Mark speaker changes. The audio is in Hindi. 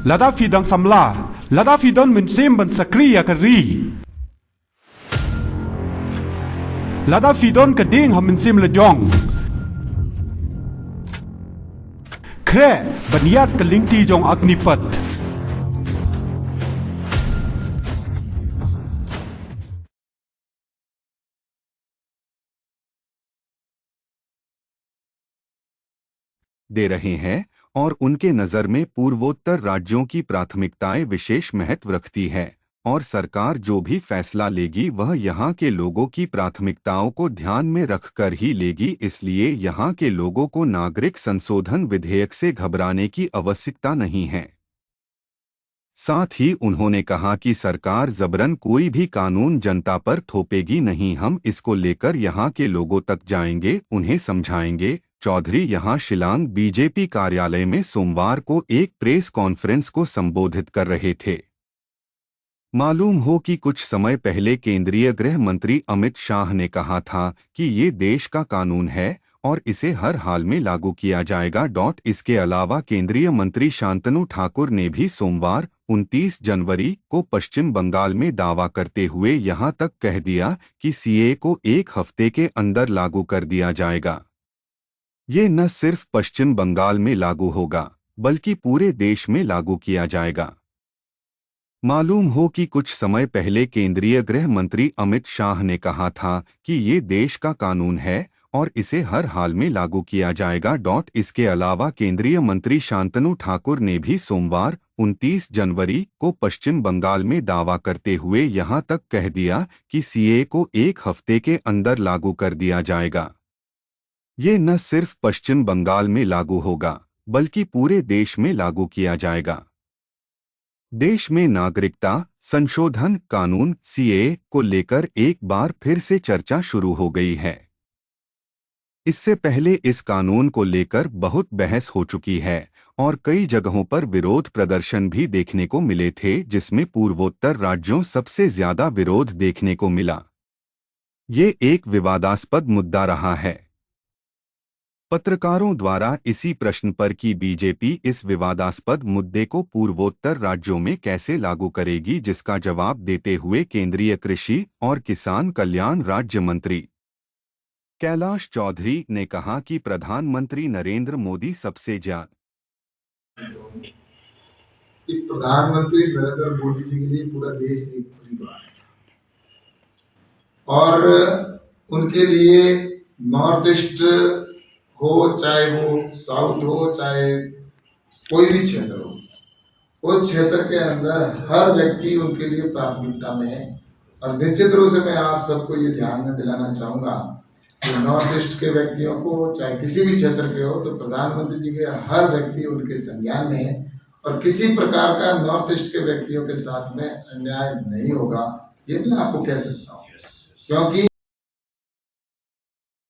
Speaker 1: Lada fidang samla, lada fidon mensim ban sakriya kari. Lada fidon kading ham mensim lejong. Kre baniat kelingti jong agnipat.
Speaker 2: दे रहे हैं और उनके नज़र में पूर्वोत्तर राज्यों की प्राथमिकताएं विशेष महत्व रखती है और सरकार जो भी फैसला लेगी वह यहाँ के लोगों की प्राथमिकताओं को ध्यान में रखकर ही लेगी। इसलिए यहाँ के लोगों को नागरिक संशोधन विधेयक से घबराने की आवश्यकता नहीं है। साथ ही उन्होंने कहा कि सरकार जबरन कोई भी कानून जनता पर थोपेगी नहीं। हम इसको लेकर यहाँ के लोगों तक जाएंगे, उन्हें समझाएंगे। चौधरी यहां शिलांग बीजेपी कार्यालय में सोमवार को एक प्रेस कॉन्फ्रेंस को संबोधित कर रहे थे। मालूम हो कि कुछ समय पहले केंद्रीय गृह मंत्री अमित शाह ने कहा था कि ये देश का कानून है और इसे हर हाल में लागू किया जाएगा। इसके अलावा केंद्रीय मंत्री शांतनु ठाकुर ने भी सोमवार 29 जनवरी को पश्चिम बंगाल में दावा करते हुए यहां तक कह दिया कि सीए को एक हफ्ते के अंदर लागू कर दिया जाएगा। ये न सिर्फ पश्चिम बंगाल में लागू होगा बल्कि पूरे देश में लागू किया जाएगा। मालूम हो कि कुछ समय पहले केंद्रीय गृह मंत्री अमित शाह ने कहा था कि ये देश का कानून है और इसे हर हाल में लागू किया जाएगा। इसके अलावा केंद्रीय मंत्री शांतनु ठाकुर ने भी सोमवार 29 जनवरी को पश्चिम बंगाल में दावा करते हुए यहां तक कह दिया कि सीए को एक हफ्ते के अंदर लागू कर दिया जाएगा। ये न सिर्फ पश्चिम बंगाल में लागू होगा बल्कि पूरे देश में लागू किया जाएगा। देश में नागरिकता संशोधन कानून सीए को लेकर एक बार फिर से चर्चा शुरू हो गई है। इससे पहले इस कानून को लेकर बहुत बहस हो चुकी है और कई जगहों पर विरोध प्रदर्शन भी देखने को मिले थे, जिसमें पूर्वोत्तर राज्यों सबसे ज्यादा विरोध देखने को मिला। ये एक विवादास्पद मुद्दा रहा है। पत्रकारों द्वारा इसी प्रश्न पर कि बीजेपी इस विवादास्पद मुद्दे को पूर्वोत्तर राज्यों में कैसे लागू करेगी, जिसका जवाब देते हुए केंद्रीय कृषि और किसान कल्याण राज्य मंत्री कैलाश चौधरी ने कहा कि प्रधानमंत्री नरेंद्र मोदी सबसे ज्यादा
Speaker 3: प्रधानमंत्री नरेंद्र मोदी जी के लिए पूरा देश एक परिवार है और उनके लिए नॉर्थ ईस्ट हो चाहे वो साउथ हो चाहे कोई भी क्षेत्र हो, उस क्षेत्र के अंदर हर व्यक्ति उनके लिए प्राथमिकता में है। और निश्चित रूप से मैं आप सबको ये ध्यान में दिलाना चाहूंगा कि नॉर्थ ईस्ट के व्यक्तियों को चाहे किसी भी क्षेत्र के हो, तो प्रधानमंत्री जी के हर व्यक्ति उनके संज्ञान में है और किसी प्रकार का नॉर्थ ईस्ट के व्यक्तियों के साथ में अन्याय नहीं होगा, ये मैं आपको कह सकता हूँ। क्योंकि